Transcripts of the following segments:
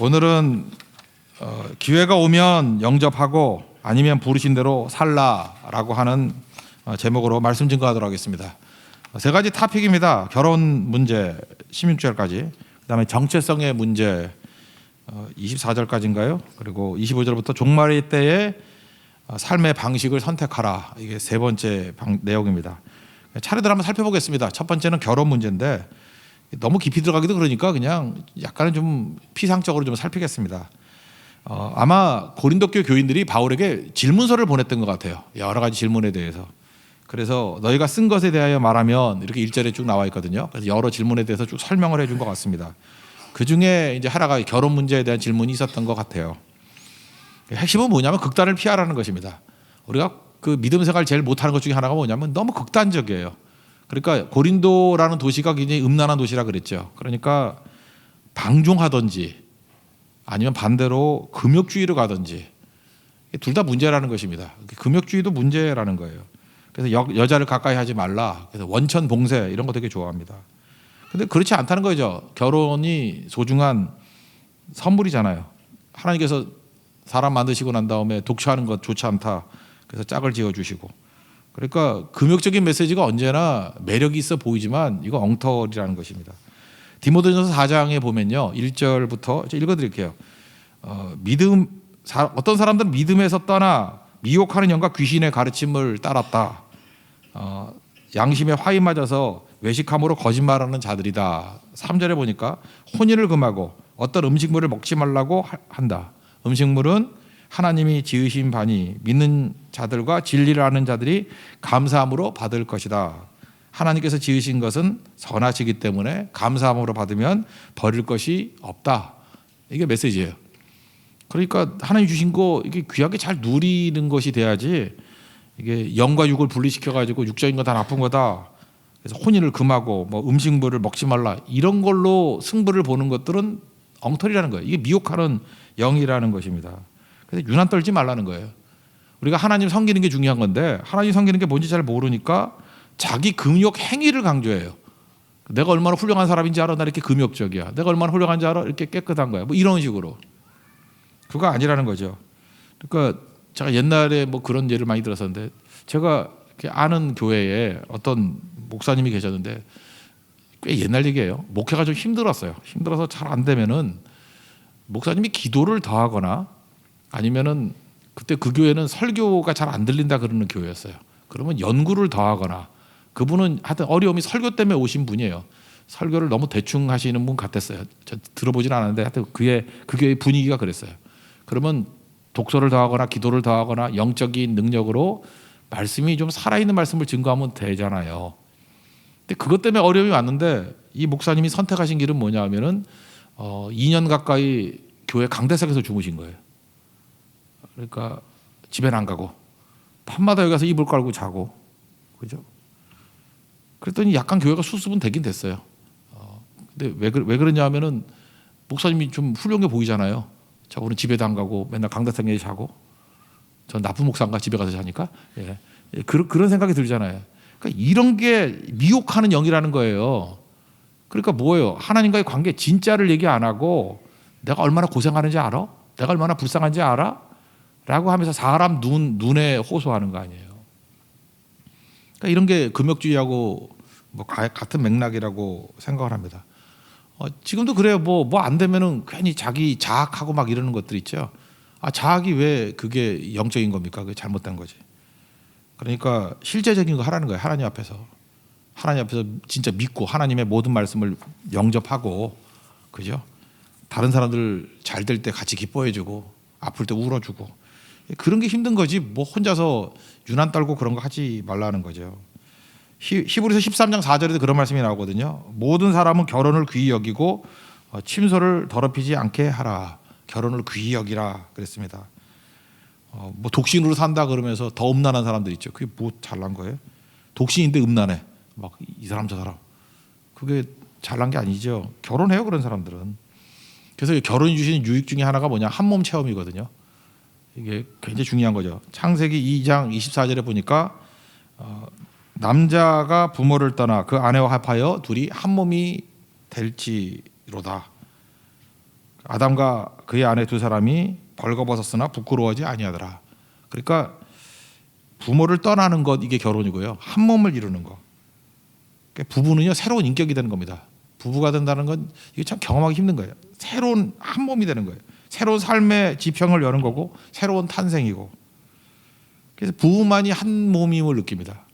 오늘은 기회가 오면 영접하고 아니면 부르신 대로 살라라고 하는 제목으로 말씀 증거하도록 하겠습니다. 세 가지 토픽입니다. 결혼 문제 16절까지, 그다음에 정체성의 문제 24절까지인가요? 그리고 25절부터 종말의 때에 삶의 방식을 선택하라. 이게 세 번째 내용입니다. 차례대로 한번 살펴보겠습니다. 첫 번째는 결혼 문제인데 너무 깊이 들어가기도 그러니까 그냥 약간은 좀 피상적으로 좀 살피겠습니다. 아마 고린도 교회 교인들이 바울에게 질문서를 보냈던 것 같아요. 여러 가지 질문에 대해서. 그래서 너희가 쓴 것에 대하여 말하면 이렇게 1절에 쭉 나와 있거든요. 그래서 여러 질문에 대해서 쭉 설명을 해준 것 같습니다. 그 중에 이제 하나가 결혼 문제에 대한 질문이 있었던 것 같아요. 핵심은 뭐냐면 극단을 피하라는 것입니다. 우리가 그 믿음 생활 제일 못하는 것 중에 하나가 뭐냐면 너무 극단적이에요. 그러니까 고린도라는 도시가 굉장히 음란한 도시라 그랬죠. 그러니까 방종하든지 아니면 반대로 금욕주의로 가든지 둘 다 문제라는 것입니다. 금욕주의도 문제라는 거예요. 그래서 여자를 가까이 하지 말라. 그래서 원천 봉쇄 이런 거 되게 좋아합니다. 근데 그렇지 않다는 거죠. 결혼이 소중한 선물이잖아요. 하나님께서 사람 만드시고 난 다음에 독처하는 것 좋지 않다. 그래서 짝을 지어주시고. 그러니까 금욕적인 메시지가 언제나 매력이 있어 보이지만 이거 엉터리라는 것입니다. 디모데전서 4장에 보면요, 1절부터 읽어드릴게요. 어떤 사람들은 믿음에서 떠나 미혹하는 영과 귀신의 가르침을 따랐다. 양심에 화이 맞아서 외식함으로 거짓말하는 자들이다. 3절에 보니까 혼인을 금하고 어떤 음식물을 먹지 말라고 한다. 음식물은 하나님이 지으신 바니 믿는 자들과 진리를 아는 자들이 감사함으로 받을 것이다. 하나님께서 지으신 것은 선하시기 때문에 감사함으로 받으면 버릴 것이 없다. 이게 메시지예요. 그러니까 하나님 주신 거 이게 귀하게 잘 누리는 것이 돼야지, 이게 영과 육을 분리시켜 가지고 육적인 거 다 나쁜 거다. 그래서 혼인을 금하고 뭐 음식물을 먹지 말라 이런 걸로 승부를 보는 것들은 엉터리라는 거예요. 이게 미혹하는 영이라는 것입니다. 그래서 유난 떨지 말라는 거예요. 우리가 하나님 섬기는 게 중요한 건데 하나님 섬기는 게 뭔지 잘 모르니까 자기 금욕 행위를 강조해요. 내가 얼마나 훌륭한 사람인지 알아? 나 이렇게 금욕적이야. 내가 얼마나 훌륭한지 알아? 이렇게 깨끗한 거야. 뭐 이런 식으로. 그거 아니라는 거죠. 그러니까 제가 옛날에 뭐 그런 예를 많이 들었었는데, 제가 아는 교회에 어떤 목사님이 계셨는데, 꽤 옛날 얘기예요. 목회가 좀 힘들었어요. 힘들어서 잘 안 되면은 목사님이 기도를 더 하거나 아니면은 그때 그 교회는 설교가 잘 안 들린다 그러는 교회였어요. 그러면 연구를 더 하거나, 그분은 하여튼 어려움이 설교 때문에 오신 분이에요. 설교를 너무 대충 하시는 분 같았어요. 저 들어보진 않았는데 하여튼 그 교회의 분위기가 그랬어요. 그러면 독서를 더 하거나 기도를 더 하거나 영적인 능력으로 말씀이 좀 살아있는 말씀을 증거하면 되잖아요. 근데 그것 때문에 어려움이 왔는데 이 목사님이 선택하신 길은 뭐냐 하면은 2년 가까이 교회 강대상에서 주무신 거예요. 그러니까 집에는 안 가고 밤마다 여기 가서 이불 깔고 자고, 그죠? 그랬더니 약간 교회가 수습은 되긴 됐어요. 근데 왜 그러냐 하면은 목사님이 좀 훌륭해 보이잖아요. 저분은 집에도 안 가고 맨날 강대상에 자고, 전 나쁜 목사인가 집에 가서 자니까. 예. 그런 생각이 들잖아요. 그러니까 이런 게 미혹하는 영이라는 거예요. 그러니까 뭐예요? 하나님과의 관계 진짜를 얘기 안 하고 내가 얼마나 고생하는지 알아? 내가 얼마나 불쌍한지 알아? 라고 하면서 사람 눈에 호소하는 거 아니에요. 그러니까 이런 게 금욕주의하고 뭐 같은 맥락이라고 생각을 합니다. 지금도 그래요. 뭐 안 되면은 괜히 자기 자학하고 막 이러는 것들 있죠. 자학이 왜 그게 영적인 겁니까? 그게 잘못된 거지. 그러니까 실제적인 거 하라는 거예요. 하나님 앞에서 진짜 믿고 하나님의 모든 말씀을 영접하고, 그죠? 다른 사람들 잘 될 때 같이 기뻐해주고 아플 때 울어주고, 그런 게 힘든 거지. 뭐 혼자서 유난 떨고 그런 거 하지 말라는 거죠. 히브리서 13장 4절에도 그런 말씀이 나오거든요. 모든 사람은 결혼을 귀히 여기고 침소를 더럽히지 않게 하라. 결혼을 귀히 여기라 그랬습니다. 뭐 독신으로 산다 그러면서 더 음란한 사람들 있죠. 그게 뭐 잘난 거예요? 독신인데 음란해. 막 이 사람 저 사람. 그게 잘난 게 아니죠. 결혼해요, 그런 사람들은. 그래서 결혼이 주시는 유익 중에 하나가 뭐냐? 한 몸 체험이거든요. 이게 굉장히 중요한 거죠. 창세기 2장 24절에 보니까 남자가 부모를 떠나 그 아내와 합하여 둘이 한 몸이 될지로다. 아담과 그의 아내 두 사람이 벌거벗었으나 부끄러워하지 아니하더라. 그러니까 부모를 떠나는 것, 이게 결혼이고요. 한 몸을 이루는 것. 그러니까 부부는요, 새로운 인격이 되는 겁니다. 부부가 된다는 건 이게 참 경험하기 힘든 거예요. 새로운 한 몸이 되는 거예요. 새로운 삶의 지평을 여는 거고 새로운 탄생이고. 그래서 부부만이 한 몸임을 느낍니다.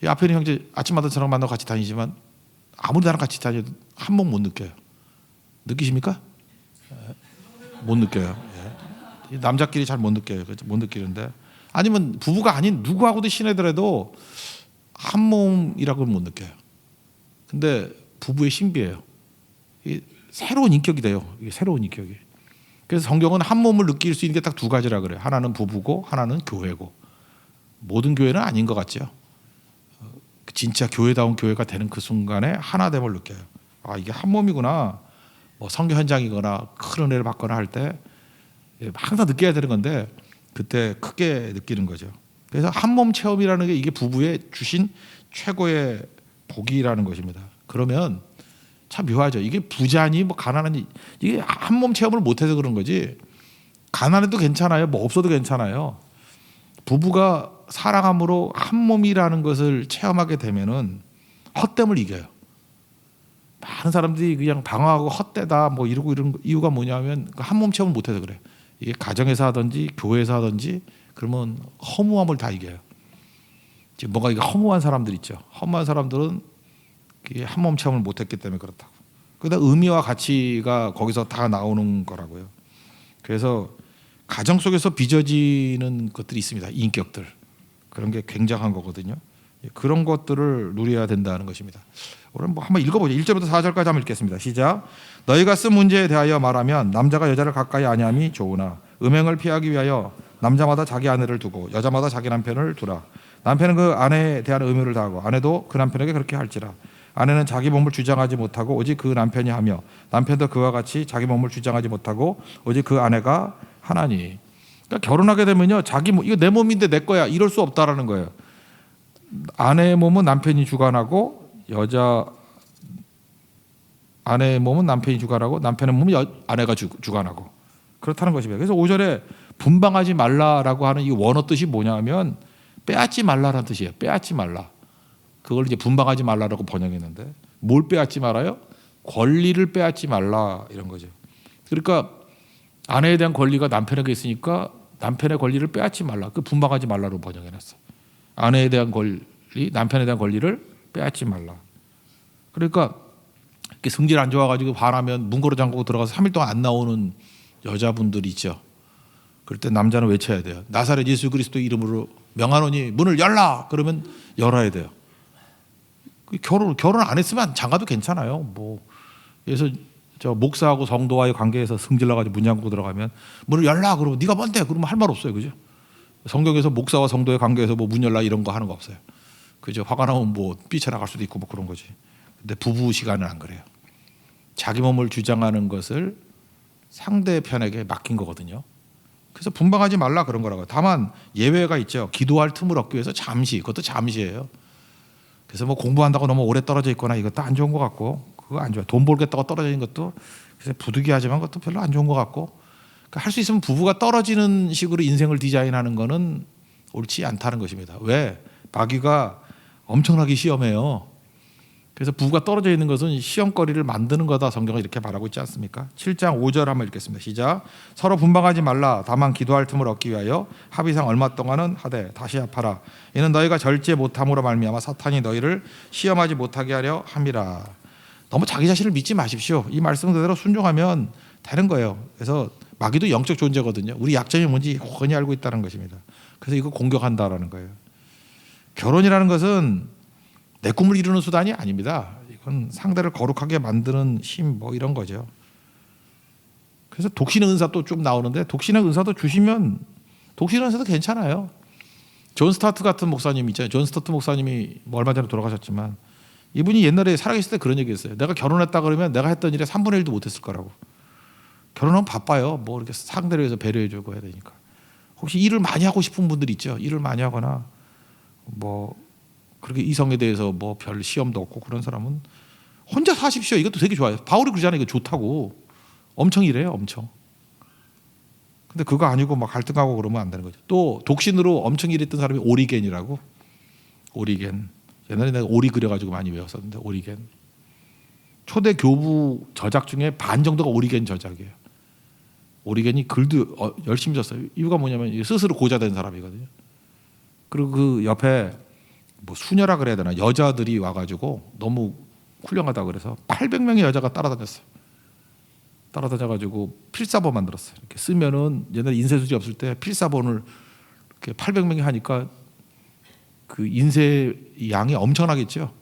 이 앞에 있는 형제 아침마다 저랑 만나고 같이 다니지만 아무리 나랑 같이 다녀도 한 몸 못 느껴요. 느끼십니까? 못 느껴요. 예. 남자끼리 잘 못 느껴요. 못 느끼는데, 아니면 부부가 아닌 누구하고도 친해더라도 한 몸이라고는 못 느껴요. 근데 부부의 신비예요. 새로운 인격이 돼요. 이게 새로운 인격이. 그래서 성경은 한 몸을 느낄 수 있는 게 딱 두 가지라 그래요. 하나는 부부고 하나는 교회고. 모든 교회는 아닌 것 같죠. 진짜 교회다운 교회가 되는 그 순간에 하나됨을 느껴요. 아, 이게 한 몸이구나. 뭐 선교 현장이거나 큰 은혜를 받거나 할 때 항상 느껴야 되는 건데 그때 크게 느끼는 거죠. 그래서 한 몸 체험이라는 게 이게 부부의 주신 최고의 복이라는 것입니다. 그러면 참 묘하죠. 이게 부자니 뭐 가난하니 이게 한 몸 체험을 못해서 그런 거지. 가난해도 괜찮아요. 뭐 없어도 괜찮아요. 부부가 사랑함으로 한 몸이라는 것을 체험하게 되면은 헛됨을 이겨요. 많은 사람들이 그냥 방황하고 헛되다 뭐 이러고 이런 이유가 뭐냐면 한 몸 체험을 못해서 그래. 이게 가정에서 하든지 교회에서 하든지 그러면 허무함을 다 이겨요. 지금 뭔가 이게 허무한 사람들 있죠. 허무한 사람들은 한 몸 체험을 못했기 때문에 그렇다고. 그러다 의미와 가치가 거기서 다 나오는 거라고요. 그래서 가정 속에서 빚어지는 것들이 있습니다. 인격들. 그런 게 굉장한 거거든요. 그런 것들을 누려야 된다는 것입니다. 오늘 뭐 한번 읽어보죠. 1절부터 4절까지 한번 읽겠습니다. 시작. 너희가 쓴 문제에 대하여 말하면 남자가 여자를 가까이 아니함이 좋으나 음행을 피하기 위하여 남자마다 자기 아내를 두고 여자마다 자기 남편을 두라. 남편은 그 아내에 대한 의무를 다하고 아내도 그 남편에게 그렇게 할지라. 아내는 자기 몸을 주장하지 못하고 오직 그 남편이 하며 남편도 그와 같이 자기 몸을 주장하지 못하고 오직 그 아내가 하나니. 그러니까 결혼하게 되면요, 자기 몸, 이거 내 몸인데 내 거야 이럴 수 없다라는 거예요. 아내의 몸은 남편이 주관하고 아내의 몸은 남편이 주관하고 남편의 몸은 아내가 주관하고 그렇다는 것입니다. 그래서 5절에 분방하지 말라라고 하는 이 원어 뜻이 뭐냐면 빼앗지 말라라는 뜻이에요. 빼앗지 말라. 그걸 이제 분방하지 말라라고 번역했는데 뭘 빼앗지 말아요? 권리를 빼앗지 말라 이런 거죠. 그러니까 아내에 대한 권리가 남편에게 있으니까 남편의 권리를 빼앗지 말라. 그 분방하지 말라로 번역해놨어. 아내에 대한 권리, 남편에 대한 권리를 빼앗지 말라. 그러니까 이렇게 성질 안 좋아가지고 반하면 문 걸어 잠그고 들어가서 3일 동안 안 나오는 여자분들이 있죠. 그럴 때 남자는 외쳐야 돼요. 나사렛 예수 그리스도 이름으로 명하노니 문을 열라. 그러면 열어야 돼요. 결혼 안 했으면 장가도 괜찮아요. 뭐 그래서 저 목사하고 성도와의 관계에서 승질나가지고 문 잠그고 들어가면 문을 열라. 그러면 네가 뭔데? 그러면 할 말 없어요, 그죠? 성경에서 목사와 성도의 관계에서 뭐 문 열라 이런 거 하는 거 없어요. 그죠? 화가 나면 뭐 삐쳐나갈 수도 있고 뭐 그런 거지. 근데 부부 시간은 안 그래요. 자기 몸을 주장하는 것을 상대편에게 맡긴 거거든요. 그래서 분방하지 말라 그런 거라고요. 다만 예외가 있죠. 기도할 틈을 얻기 위해서 잠시, 그것도 잠시예요. 그래서 뭐 공부한다고 너무 오래 떨어져 있거나 이것도 안 좋은 것 같고, 그거 안 좋아요. 돈 벌겠다고 떨어져 있는 것도 그래서 부득이하지만 그것도 별로 안 좋은 것 같고, 그러니까 할 수 있으면 부부가 떨어지는 식으로 인생을 디자인하는 거는 옳지 않다는 것입니다. 왜? 마귀가 엄청나게 시험해요. 그래서 부부가 떨어져 있는 것은 시험거리를 만드는 거다. 성경은 이렇게 말하고 있지 않습니까? 7장 5절 한번 읽겠습니다. 시작. 서로 분방하지 말라. 다만 기도할 틈을 얻기 위하여 합의상 얼마 동안은 하되 다시 합하라. 이는 너희가 절제 못함으로 말미암아 사탄이 너희를 시험하지 못하게 하려 함이라. 너무 자기 자신을 믿지 마십시오. 이 말씀 그대로 순종하면 되는 거예요. 그래서 마귀도 영적 존재거든요. 우리 약점이 뭔지 훤히 알고 있다는 것입니다. 그래서 이거 공격한다라는 거예요. 결혼이라는 것은 내 꿈을 이루는 수단이 아닙니다. 이건 상대를 거룩하게 만드는 힘 뭐 이런 거죠. 그래서 독신의 은사 또 쭉 나오는데 독신의 은사도 주시면 독신의 은사도 괜찮아요. 존 스타트 같은 목사님 있잖아요. 존 스타트 목사님이 얼마 전에 돌아가셨지만 이분이 옛날에 살아계실 때 그런 얘기했어요. 내가 결혼했다 그러면 내가 했던 일에 3분의 1도 못했을 거라고. 결혼하면 바빠요. 뭐 이렇게 상대를 위해서 배려해주고 해야 되니까. 혹시 일을 많이 하고 싶은 분들 있죠. 일을 많이 하거나 뭐 그렇게 이성에 대해서 뭐 별 시험도 없고 그런 사람은 혼자 사십시오. 이것도 되게 좋아요. 바울이 그러잖아요. 이거 좋다고. 엄청 일해요, 엄청. 근데 그거 아니고 막 갈등하고 그러면 안 되는 거죠. 또 독신으로 엄청 일했던 사람이 오리겐이라고. 오리겐. 옛날에 내가 오리 그려가지고 많이 외웠었는데 오리겐. 초대 교부 저작 중에 반 정도가 오리겐 저작이에요. 오리겐이 글도 열심히 썼어요. 이유가 뭐냐면 스스로 고자된 사람이거든요. 그리고 그 옆에 뭐 수녀라 그래야 되나 여자들이 와가지고 너무 훌륭하다 그래서 800명의 여자가 따라다녔어요. 따라다녀가지고 필사본 만들었어요. 이렇게 쓰면은 옛날에 인쇄술이 없을 때 필사본을 이렇게 800명이 하니까 그 인쇄 양이 엄청나겠죠.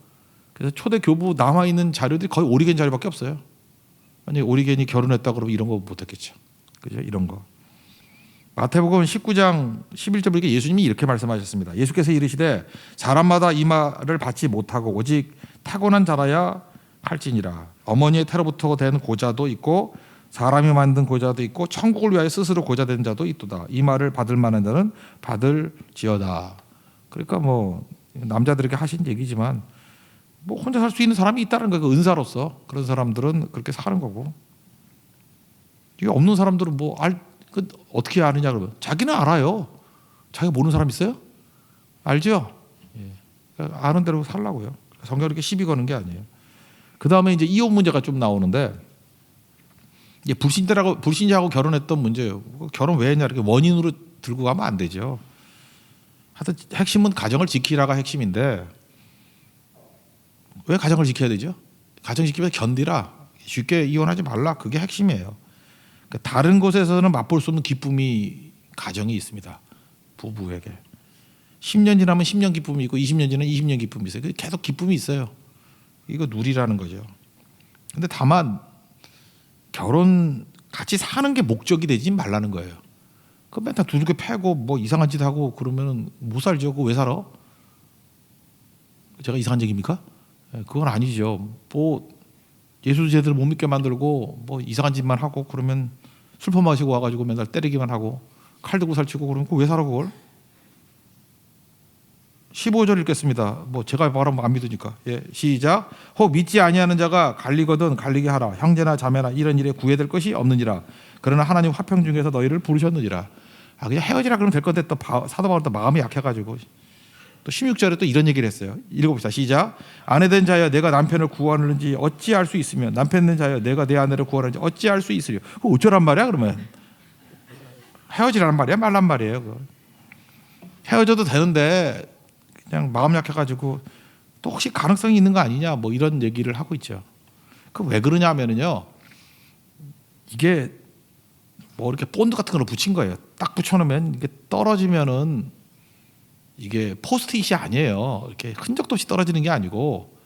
그래서 초대 교부 남아 있는 자료들이 거의 오리겐 자료밖에 없어요. 만약에 오리겐이 결혼했다 그러면 이런 거 못했겠죠. 그죠? 이런 거. 마태복음 19장 11절 보니까 예수님이 이렇게 말씀하셨습니다. 예수께서 이르시되 사람마다 이 말을 받지 못하고 오직 타고난 자라야 할지니라. 어머니의 태로부터 된 고자도 있고 사람이 만든 고자도 있고 천국을 위하여 스스로 고자된 자도 있도다. 이 말을 받을 만한 자는 받을지어다. 그러니까 뭐 남자들에게 하신 얘기지만 뭐 혼자 살 수 있는 사람이 있다는 거예요. 그 은사로서 그런 사람들은 그렇게 사는 거고. 이게 없는 사람들은 뭐 어떻게 아느냐 그러면 자기는 알아요. 자기가 모르는 사람 있어요? 알죠? 예. 아는 대로 살라고요. 성경이 이렇게 시비 거는 게 아니에요. 그 다음에 이제 이혼 문제가 좀 나오는데 이제 불신자하고 결혼했던 문제예요. 결혼 왜 했냐 이렇게 원인으로 들고 가면 안 되죠. 하여튼 핵심은 가정을 지키라가 핵심인데 왜 가정을 지켜야 되죠? 가정 지키면서 견디라. 쉽게 이혼하지 말라. 그게 핵심이에요. 그러니까 다른 곳에서는 맛볼 수 없는 기쁨이 가정이 있습니다. 부부에게. 10년 지나면 10년 기쁨이 있고 20년 지나면 20년 기쁨이 있어요. 계속 기쁨이 있어요. 이거 누리라는 거죠. 근데 다만 결혼 같이 사는 게 목적이 되지 말라는 거예요. 그 맨날 두들겨 패고 뭐 이상한 짓 하고 그러면 못 살죠. 그거 왜 살아? 제가 이상한 얘기입니까? 그건 아니죠. 뭐 예수 제대로 못 믿게 만들고 뭐 이상한 짓만 하고 그러면 술 퍼마시고 와가지고 맨날 때리기만 하고 칼 들고 살치고 그러면 왜 살아 그걸? 15절 읽겠습니다. 뭐 제가 말하면 안 믿으니까. 예, 시작. 혹 믿지 아니하는 자가 갈리거든 갈리게 하라. 형제나 자매나 이런 일에 구애될 것이 없느니라. 그러나 하나님 화평 중에서 너희를 부르셨느니라. 그냥 헤어지라 그러면 될 건데 또 사도 바울은 또 마음이 약해가지고 또 16절에 또 이런 얘기를 했어요. 읽어봅시다. 시작. 아내된 자여 내가 남편을 구하는지 어찌할 수 있으며 남편된 자여 내가 내 아내를 구하는지 어찌할 수 있으려. 그거 어쩌란 말이야 그러면. 헤어지라는 말이야 말란 말이에요. 그거. 헤어져도 되는데 그냥 마음 약해가지고 또 혹시 가능성이 있는 거 아니냐 뭐 이런 얘기를 하고 있죠. 그 왜 그러냐 하면은요. 이게 뭐 이렇게 본드 같은 걸로 붙인 거예요. 딱 붙여놓으면 이게 떨어지면은 이게 포스트잇이 아니에요. 이렇게 흔적도 없이 떨어지는 게 아니고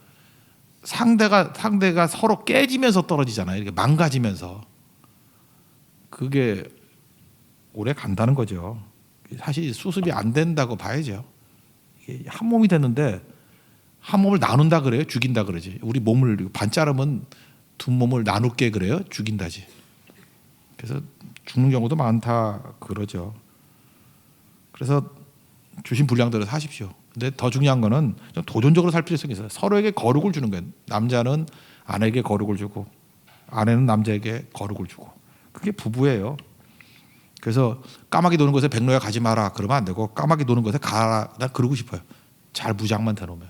상대가 서로 깨지면서 떨어지잖아요. 이렇게 망가지면서 그게 오래 간다는 거죠. 사실 수습이 안 된다고 봐야죠. 이게 한 몸이 됐는데 한 몸을 나눈다 그래요? 죽인다 그러지. 우리 몸을 반 자르면 두 몸을 나눌게 그래요? 죽인다지. 그래서 죽는 경우도 많다 그러죠. 그래서 주신 분량대로 사십시오. 근데 더 중요한 거는 좀 도전적으로 살 필요성이 있어요. 서로에게 거룩을 주는 거예요. 남자는 아내에게 거룩을 주고 아내는 남자에게 거룩을 주고 그게 부부예요. 그래서 까마귀 노는 곳에 백로야 가지 마라 그러면 안 되고 까마귀 노는 곳에 가라. 난 그러고 싶어요. 잘 무장만 대놓으면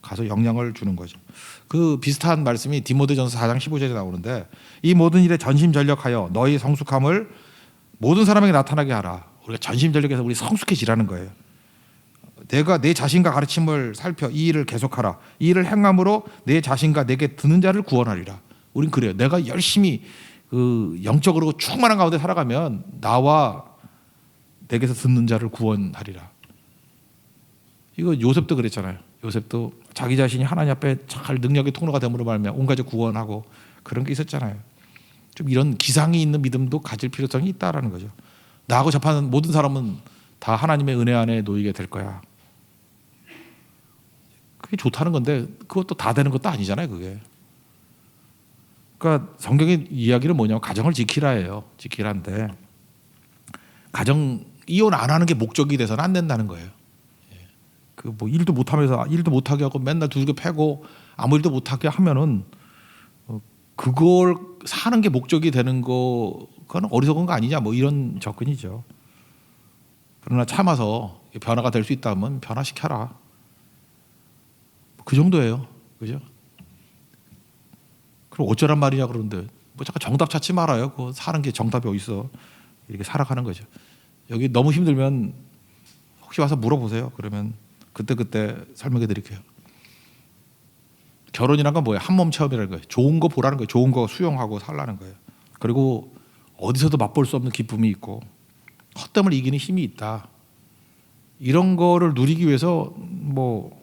가서 영향을 주는 거죠. 그 비슷한 말씀이 디모데전서 4장 15절에 나오는데 이 모든 일에 전심전력하여 너희 성숙함을 모든 사람에게 나타나게 하라. 우리가 전심전력해서 우리 성숙해지라는 거예요. 내가 내 자신과 가르침을 살펴 이 일을 계속하라. 이 일을 행함으로 내 자신과 내게 드는 자를 구원하리라. 우린 그래요. 내가 열심히 그 영적으로 충만한 가운데 살아가면 나와 내게서 듣는 자를 구원하리라. 이거 요셉도 그랬잖아요. 요셉도 자기 자신이 하나님 앞에 잘 능력의 통로가 됨으로 말미암아 온 가족 구원하고 그런 게 있었잖아요. 좀 이런 기상이 있는 믿음도 가질 필요성이 있다라는 거죠. 나하고 접하는 모든 사람은 다 하나님의 은혜 안에 놓이게 될 거야. 그게 좋다는 건데 그것도 다 되는 것도 아니잖아요. 그게. 그러니까 성경의 이야기는 뭐냐면 가정을 지키라예요. 지키라인데 가정 이혼 안 하는 게 목적이 돼서는 안 된다는 거예요. 그 뭐 일도 못하면서 일도 못하게 하고 맨날 두들겨 패고 아무 일도 못하게 하면은 그걸 사는 게 목적이 되는 거 그건 어리석은 거 아니냐 뭐 이런 접근이죠. 그러나 참아서 변화가 될 수 있다면 변화시켜라. 그 정도예요. 그죠? 그럼 어쩌란 말이냐 그러는데 뭐 잠깐 정답 찾지 말아요. 그 사는 게 정답이 어디 있어. 이렇게 살아가는 거죠. 여기 너무 힘들면 혹시 와서 물어보세요. 그러면 그때 설명해 드릴게요. 결혼이란 건 뭐예요? 한 몸 체험이라는 거예요. 좋은 거 보라는 거예요. 좋은 거 수용하고 살라는 거예요. 그리고 어디서도 맛볼 수 없는 기쁨이 있고 헛됨을 이기는 힘이 있다. 이런 거를 누리기 위해서 뭐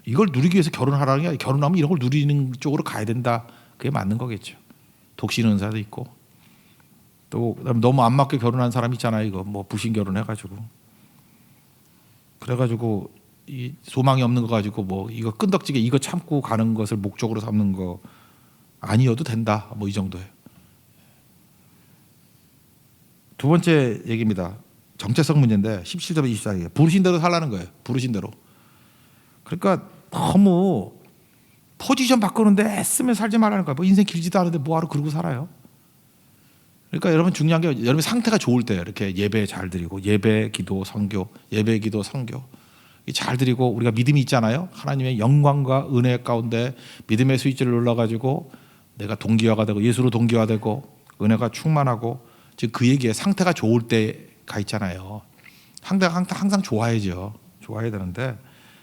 이걸 누리기 위해서 결혼하라는 게 아니라 결혼하면 이런 걸 누리는 쪽으로 가야 된다. 그게 맞는 거겠죠. 독신 은사도 있고 또 너무 안 맞게 결혼한 사람 있잖아요. 이거 뭐 불신 결혼해가지고 그래가지고 이 소망이 없는 거 가지고 뭐 이거 끈덕지게 이거 참고 가는 것을 목적으로 삼는 거 아니어도 된다. 뭐 이 정도예요. 두 번째 얘기입니다. 정체성 문제인데 17절부터 24절이에요. 부르신 대로 살라는 거예요. 부르신 대로. 그러니까 너무 포지션 바꾸는데 애쓰며 살지 말라는 거예요. 뭐 인생 길지도 않은데 뭐하러 그러고 살아요. 그러니까 여러분 중요한 게 여러분 상태가 좋을 때 이렇게 예배 잘 드리고 예배 기도 선교 예배 기도 선교 잘 드리고 우리가 믿음이 있잖아요. 하나님의 영광과 은혜 가운데 믿음의 스위치를 눌러가지고 내가 동기화가 되고 예수로 동기화되고 은혜가 충만하고 지금 그 얘기에 상태가 좋을 때가 있잖아요. 상태가 항상 좋아야죠. 좋아야 되는데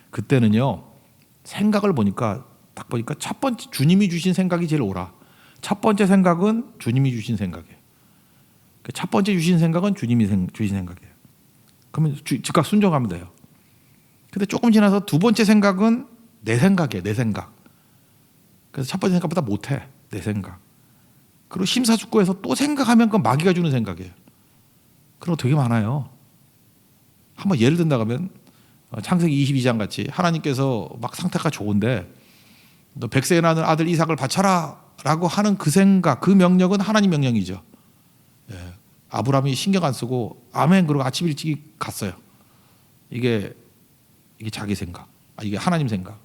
그때는요 생각을 보니까 딱 보니까 첫 번째 주님이 주신 생각이 제일 옳아. 첫 번째 생각은 주님이 주신 생각이에요. 첫 번째 주신 생각은 주님이 주신 생각이에요. 그러면 즉각 순종하면 돼요. 근데 조금 지나서 두 번째 생각은 내 생각이에요. 내 생각. 그래서 첫 번째 생각보다 못해. 내 생각. 그리고 심사숙고해서 또 생각하면 그건 마귀가 주는 생각이에요. 그런 거 되게 많아요. 한번 예를 든다 하면 창세기 22장 같이 하나님께서 막 상태가 좋은데 너 백세에 나는 아들 이삭을 바쳐라 라고 하는 그 생각, 그 명령은 하나님 명령이죠. 예. 아브라함이 신경 안 쓰고 아멘 그러고 아침 일찍 갔어요. 이게 자기 생각, 이게 하나님 생각.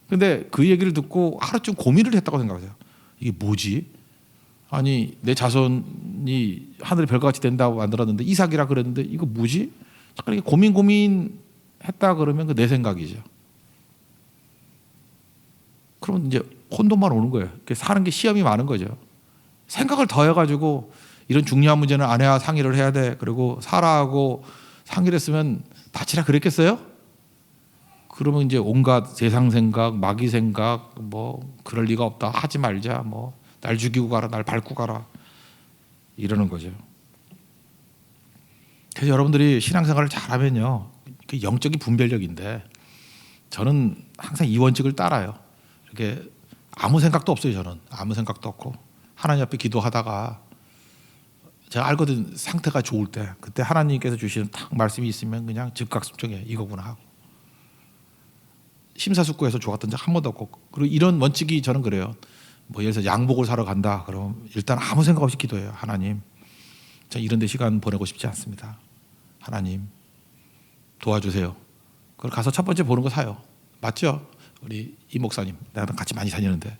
근데 그 얘기를 듣고 하루쯤 고민을 했다고 생각하세요. 이게 뭐지? 아니 내 자손이 하늘의 별과 같이 된다고 만들었는데 이삭이라 그랬는데 이거 뭐지? 잠깐 이게 고민했다 그러면 그 내 생각이죠. 그러면 이제 혼돈만 오는 거예요. 사는 게 시험이 많은 거죠. 생각을 더 해가지고 이런 중요한 문제는 아내와 상의를 해야 돼. 그리고 사라하고 상의를 했으면 바치라 그랬겠어요? 그러면 이제 온갖 세상 생각, 마귀 생각, 뭐 그럴 리가 없다. 하지 말자. 뭐 날 죽이고 가라, 날 밟고 가라. 이러는 거죠. 그래서 여러분들이 신앙생활을 잘하면요, 그 영적인 분별력인데 저는 항상 이 원칙을 따라요. 이렇게 아무 생각도 없어요. 저는 아무 생각도 없고 하나님 앞에 기도하다가 제가 알거든 상태가 좋을 때 그때 하나님께서 주시는 딱 말씀이 있으면 그냥 즉각 순종해 이거구나 하고 심사숙고해서 좋았던 적 한 번도 없고 그리고 이런 원칙이 저는 그래요. 뭐 예를 들어서 양복을 사러 간다 그럼 일단 아무 생각 없이 기도해요. 하나님 저 이런 데 시간 보내고 싶지 않습니다. 하나님 도와주세요. 그걸 가서 첫 번째 보는 거 사요. 맞죠? 우리 이 목사님 나랑 같이 많이 다니는데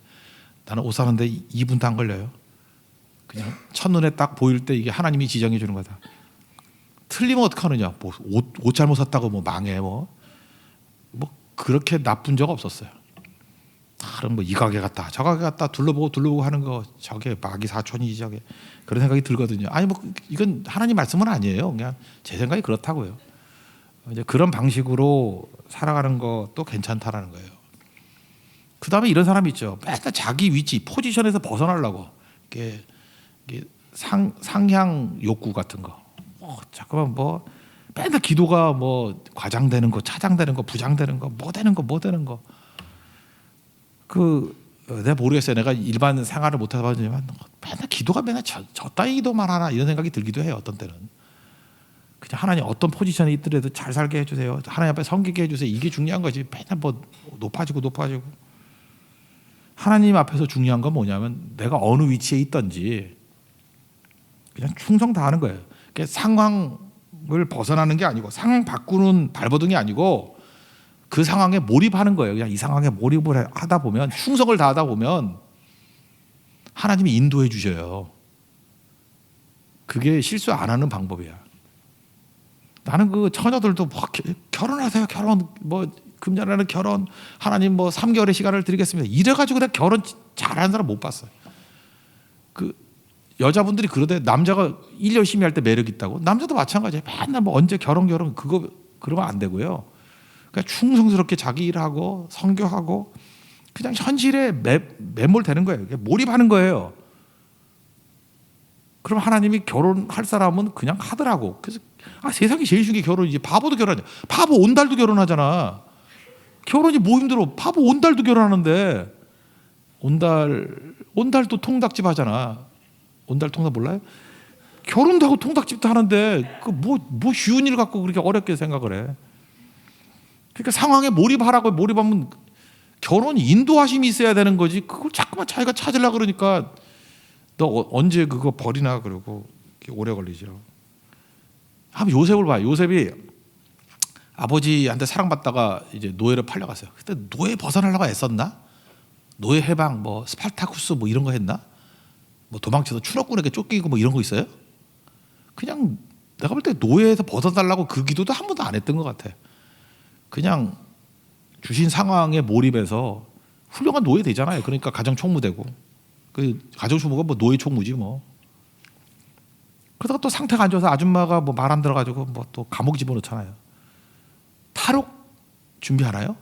나는 옷 사는데 2분도 안 걸려요. 그냥 첫눈에 딱 보일 때 이게 하나님이 지정해 주는 거다. 틀리면 어떡하느냐. 뭐 옷 잘못 샀다고 뭐 망해 뭐 그렇게 나쁜 적 없었어요. 다른 뭐 이 가게 갔다 저 가게 갔다 둘러보고 하는 거 저게 마귀 사촌이지 저게 그런 생각이 들거든요. 아니 뭐 이건 하나님 말씀은 아니에요. 그냥 제 생각이 그렇다고요. 이제 그런 방식으로 살아가는 것도 괜찮다라는 거예요. 그 다음에 이런 사람이 있죠. 맨날 자기 위치 포지션에서 벗어나려고 이게 상향 욕구 같은 거. 잠깐만 뭐 맨날 기도가 뭐 과장되는 거, 차장되는 거, 부장되는 거, 뭐 되는 거. 내가 모르겠어요. 내가 일반 생활을 못해서 봤지만 맨날 기도가 맨날 저 따위 기도만 하나 이런 생각이 들기도 해요. 어떤 때는 그냥 하나님 어떤 포지션에 있더라도 잘 살게 해주세요. 하나님 앞에 섬기게 해주세요. 이게 중요한 거지. 맨날 뭐 높아지고 하나님 앞에서 중요한 건 뭐냐면 내가 어느 위치에 있든지 그냥 충성 다하는 거예요. 상황을 벗어나는 게 아니고 상황 바꾸는 발버둥이 아니고 그 상황에 몰입하는 거예요. 그냥 이 상황에 몰입을 하다 보면 충성을 다하다 보면 하나님이 인도해 주셔요. 그게 실수 안 하는 방법이야. 나는 그 처녀들도 뭐 결혼하세요, 결혼, 뭐 금년에는 결혼, 하나님 뭐 3개월의 시간을 드리겠습니다. 이래가지고 내가 결혼 잘하는 사람 못 봤어요. 그 여자분들이 그러대. 남자가 일 열심히 할 때 매력 있다고. 남자도 마찬가지예요. 맨날 뭐 언제 결혼 그거 그러면 안 되고요. 그러니까 충성스럽게 자기 일하고 선교하고 그냥 현실에 매몰되는 거예요. 몰입하는 거예요. 그럼 하나님이 결혼할 사람은 그냥 하더라고. 그래서 세상에 제일 쉬운 게 결혼이지. 바보도 결혼하냐. 바보 온달도 결혼하잖아. 결혼이 뭐 힘들어. 바보 온달도 결혼하는데. 온달도 통닭집 하잖아. 온달 통닭 몰라요? 결혼도 하고 통닭집도 하는데 그 뭐 쉬운 일 갖고 그렇게 어렵게 생각을 해. 그러니까 상황에 몰입하라고. 몰입하면 결혼이 인도하심이 있어야 되는 거지. 그걸 자꾸만 자기가 찾으려고 그러니까 너 언제 그거 버리나 그러고 오래 걸리죠. 한번 요셉을 봐. 요셉이 아버지한테 사랑받다가 이제 노예로 팔려갔어요. 그때 노예 벗어나려고 애썼나? 노예 해방, 뭐 스파르타쿠스 뭐 이런 거 했나? 뭐 도망쳐서 추락군에게 쫓기고 뭐 이런 거 있어요? 그냥 내가 볼 때 노예에서 벗어달라고 그 기도도 한 번도 안 했던 것 같아. 그냥 주신 상황에 몰입해서 훌륭한 노예 되잖아요. 그러니까 가정 총무되고. 그 가정 총무가 뭐 노예 총무지 뭐. 그러다가 또 상태가 안 좋아서 아줌마가 뭐 말 안 들어가지고 뭐 또 감옥 집어넣잖아요. 탈옥 준비하나요?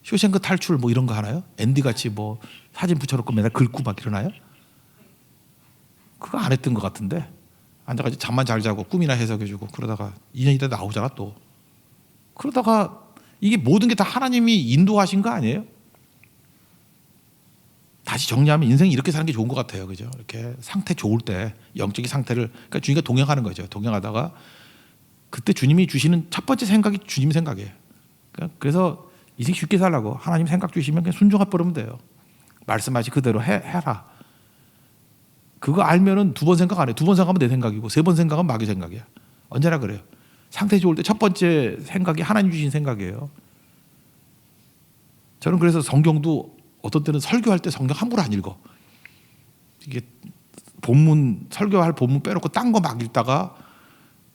쇼생크 탈출 뭐 이런 거 하나요? 앤디 같이 뭐 사진 붙여놓고 맨날 긁고 막 이러나요? 그거 안 했던 것 같은데. 앉아가지고 잠만 잘 자고 꿈이나 해석해주고 그러다가 2년 있다 나오잖아 또. 그러다가 이게 모든 게 다 하나님이 인도하신 거 아니에요? 다시 정리하면 인생이 이렇게 사는 게 좋은 것 같아요. 그죠? 이렇게 상태 좋을 때 영적인 상태를 그러니까 주님과 동행하는 거죠. 동행하다가 그때 주님이 주시는 첫 번째 생각이 주님 생각이에요. 그래서 인생 쉽게 살라고 하나님 생각 주시면 그냥 순종해 버리면 돼요. 말씀하시 그대로 해라. 그거 알면은 두 번 생각 안 해. 두 번 생각하면 내 생각이고 세 번 생각하면 마귀 생각이야. 언제나 그래요. 상태 좋을 때 첫 번째 생각이 하나님 주신 생각이에요. 저는 그래서 성경도 어떤 때는 설교할 때 성경 함부로 안 읽어. 이게 본문 설교할 본문 빼놓고 딴 거 막 읽다가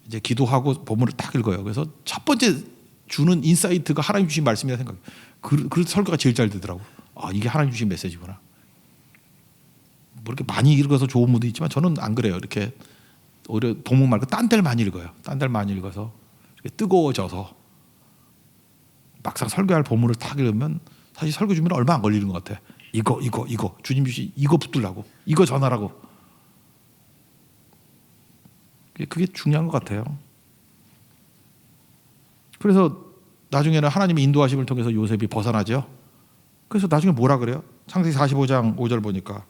이제 기도하고 본문을 딱 읽어요. 그래서 첫 번째 주는 인사이트가 하나님 주신 말씀이라 생각해요. 그 설교가 제일 잘 되더라고. 아, 이게 하나님 주신 메시지구나. 뭐 이렇게 많이 읽어서 좋은 분도 있지만 저는 안 그래요. 이렇게 오히려 본문 말고 딴 데를 많이 읽어요. 딴 데를 많이 읽어서 뜨거워져서 막상 설교할 본문을 딱 읽으면 사실 설교 준비는 얼마 안 걸리는 것 같아. 이거 주님 주신 이거 붙들라고 이거 전하라고. 그게 중요한 것 같아요. 그래서 나중에는 하나님의 인도하심을 통해서 요셉이 벗어나죠. 그래서 나중에 뭐라 그래요? 창세기 45장 5절 보니까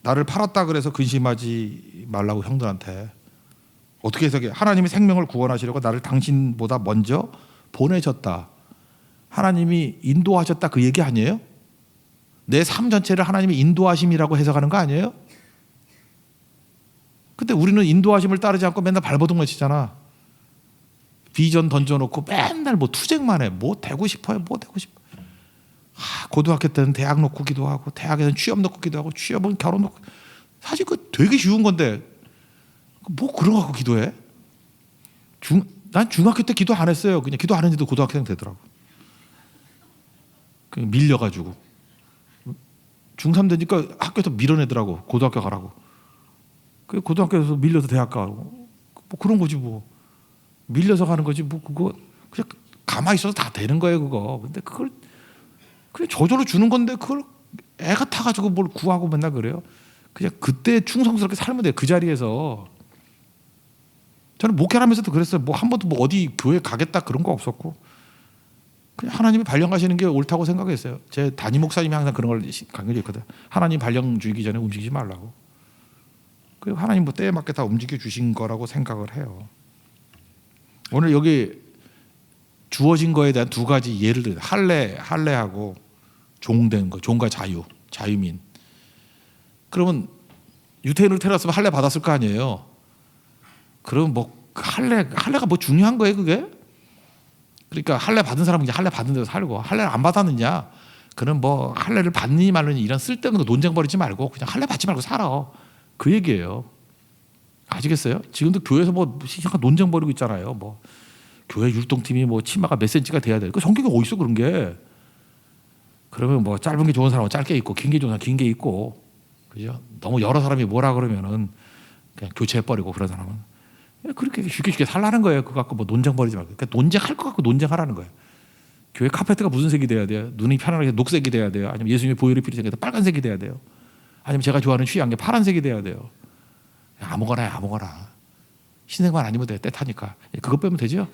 나를 팔았다 그래서 근심하지 말라고 형들한테. 어떻게 해석해? 하나님이 생명을 구원하시려고 나를 당신보다 먼저 보내셨다. 하나님이 인도하셨다 그 얘기 아니에요? 내 삶 전체를 하나님이 인도하심이라고 해석하는 거 아니에요? 근데 우리는 인도하심을 따르지 않고 맨날 발버둥을 치잖아. 비전 던져놓고 맨날 뭐 투쟁만 해. 뭐 되고 싶어요? 뭐 되고 싶어. 고등학교 때는 대학 놓고 기도하고 대학에는 취업 놓고 기도하고 취업은 결혼 놓고. 사실 그 되게 쉬운 건데 뭐 그런 거 갖고 기도해? 난 중학교 때 기도 안 했어요. 그냥 기도 안 했는데도 고등학생 되더라고. 그냥 밀려가지고. 중3 되니까 학교에서 밀어내더라고. 고등학교 가라고. 그 고등학교에서 밀려서 대학 가고. 뭐 그런 거지 뭐. 밀려서 가는 거지 뭐 그거 그냥 가만히 있어도 다 되는 거예요 그거. 근데 그걸 그냥 저절로 주는 건데 그걸 애가 타가지고 뭘 구하고 맨날 그래요. 그냥 그때 충성스럽게 살면 돼요. 그 자리에서. 저는 목회를 하면서도 그랬어요. 뭐 한 번도 뭐 어디 교회 가겠다 그런 거 없었고 그냥 하나님이 발령하시는 게 옳다고 생각했어요. 제 담임 목사님이 항상 그런 걸 강조해 있거든. 하나님 발령 주기 전에 움직이지 말라고. 그리고 하나님 뭐 때에 맞게 다 움직여 주신 거라고 생각을 해요. 오늘 여기 주어진 거에 대한 두 가지 예를 들어요. 할례하고 종된 거, 종과 자유민. 그러면 유태인을 태어났으면 할례 받았을 거 아니에요. 그럼 뭐 할례가 뭐 중요한 거예요, 그게? 그러니까 할례 받은 사람은 이제 할례 받은 대로 살고 할례를 안 받았느냐? 그는 뭐 할례를 받니 말니 이런 쓸데없는 거 논쟁 벌이지 말고 그냥 할례 받지 말고 살아. 그 얘기예요. 아시겠어요? 지금도 교회에서 뭐 약간 논쟁 벌이고 있잖아요. 뭐 교회 율동팀이 뭐 치마가 몇 센치가 돼야 돼. 그 성경에 어디 있어 그런 게? 그러면 뭐 짧은 게 좋은 사람은 짧게 입고 긴 게 좋은 사람은 긴 게 입고, 그죠? 너무 여러 사람이 뭐라 그러면은 그냥 교체해 버리고 그런 사람은 그렇게 쉽게 살라는 거예요. 그거 갖고 뭐 논쟁 벌이지 말고. 그러니까 논쟁할 것 갖고 논쟁하라는 거예요. 교회 카페트가 무슨 색이 돼야 돼요? 눈이 편안하게 녹색이 돼야 돼요? 아니면 예수님의 보혈의 피를 생겨서 빨간색이 돼야 돼요? 아니면 제가 좋아하는 취향 게 파란색이 돼야 돼요? 아무거나 해, 아무거나. 흰색만 아니면 돼, 때타니까. 그것 빼면 되죠?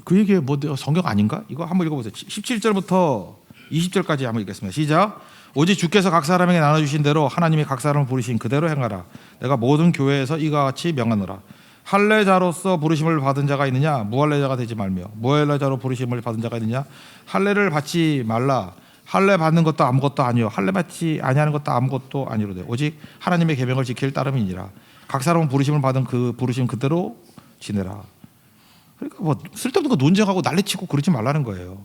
그 얘기에 뭐 성경 아닌가? 이거 한번 읽어보세요. 17절부터 20절까지 한번 읽겠습니다. 시작. 오직 주께서 각 사람에게 나눠주신 대로 하나님이 각 사람을 부르신 그대로 행하라. 내가 모든 교회에서 이와 같이 명하노라. 할례자로서 부르심을 받은 자가 있느냐? 무할례자가 되지 말며, 무할례자로 부르심을 받은 자가 있느냐? 할례를 받지 말라. 할례 받는 것도 아무것도 아니요, 할례 받지 아니하는 것도 아무것도 아니로되 오직 하나님의 계명을 지킬 따름이니라. 각 사람은 부르심을 받은 그 부르심 그대로 지내라. 그러니까 뭐 쓸데없는 거 논쟁하고 난리치고 그러지 말라는 거예요.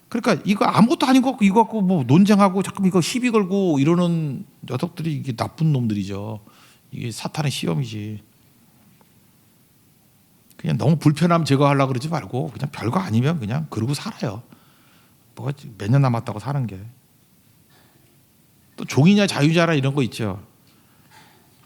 그러니까 이거 아무것도 아닌 것 같고 이거 갖고 뭐 논쟁하고 자꾸 이거 시비 걸고 이러는 녀석들이 이게 나쁜 놈들이죠. 이게 사탄의 시험이지. 그냥 너무 불편함 제거하려고 그러지 말고 그냥 별거 아니면 그냥 그러고 살아요. 뭐가 몇 년 남았다고 사는 게. 또 종이냐 자유자라 이런 거 있죠.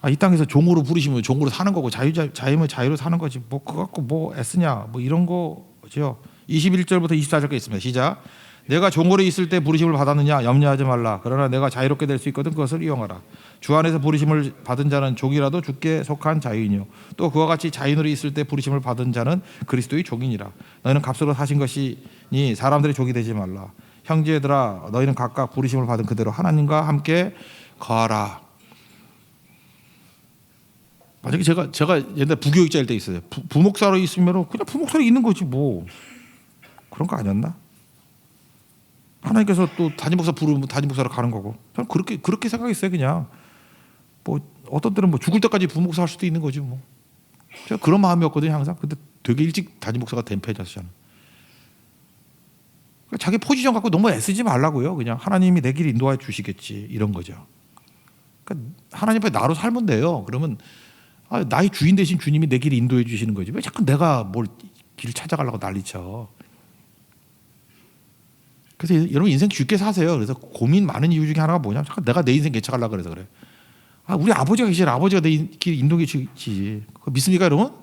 이 땅에서 종으로 부르시면 종으로 사는 거고 자유면 자유로 사는 거지. 뭐 그거 갖고 뭐 애쓰냐 뭐 이런 거죠. 21절부터 24절까지 있습니다. 시작. 내가 종으로 있을 때 부르심을 받았느냐 염려하지 말라. 그러나 내가 자유롭게 될 수 있거든 그것을 이용하라. 주 안에서 부르심을 받은 자는 종이라도 주께 속한 자유이뇨. 또 그와 같이 자유인으로 있을 때 부르심을 받은 자는 그리스도의 종이니라. 너희는 값으로 사신 것이니 사람들의 종이 되지 말라. 형제들아 너희는 각각 부르심을 받은 그대로 하나님과 함께 거하라. 만약에 제가 옛날 부교육자일 때 있어요. 부목사로 있으면 그냥 부목사로 있는 거지 뭐. 그런 거 아니었나? 하나님께서 또 담임 목사 부르면 담임 목사로 가는 거고. 저는 그렇게 생각했어요. 그냥 뭐 어떤 때는 뭐 죽을 때까지 부목사 할 수도 있는 거지 뭐. 제가 그런 마음이었거든요 항상. 근데 되게 일찍 담임 목사가 된 편이었어요. 자기 포지션 갖고 너무 애쓰지 말라고요. 그냥 하나님이 내 길 인도해 주시겠지 이런 거죠. 그러니까 하나님 앞에 나로 살면 돼요. 그러면 나의 주인 대신 주님이 내 길을 인도해 주시는 거지. 왜 자꾸 내가 뭘 길을 찾아가려고 난리쳐. 그래서 여러분 인생 쉽게 사세요. 그래서 고민 많은 이유 중에 하나가 뭐냐면 자꾸 내가 내 인생 개척하려고 그래서 그래. 우리 아버지가 계시잖아. 아버지가 내 길 인도해 주시지. 믿습니까 여러분?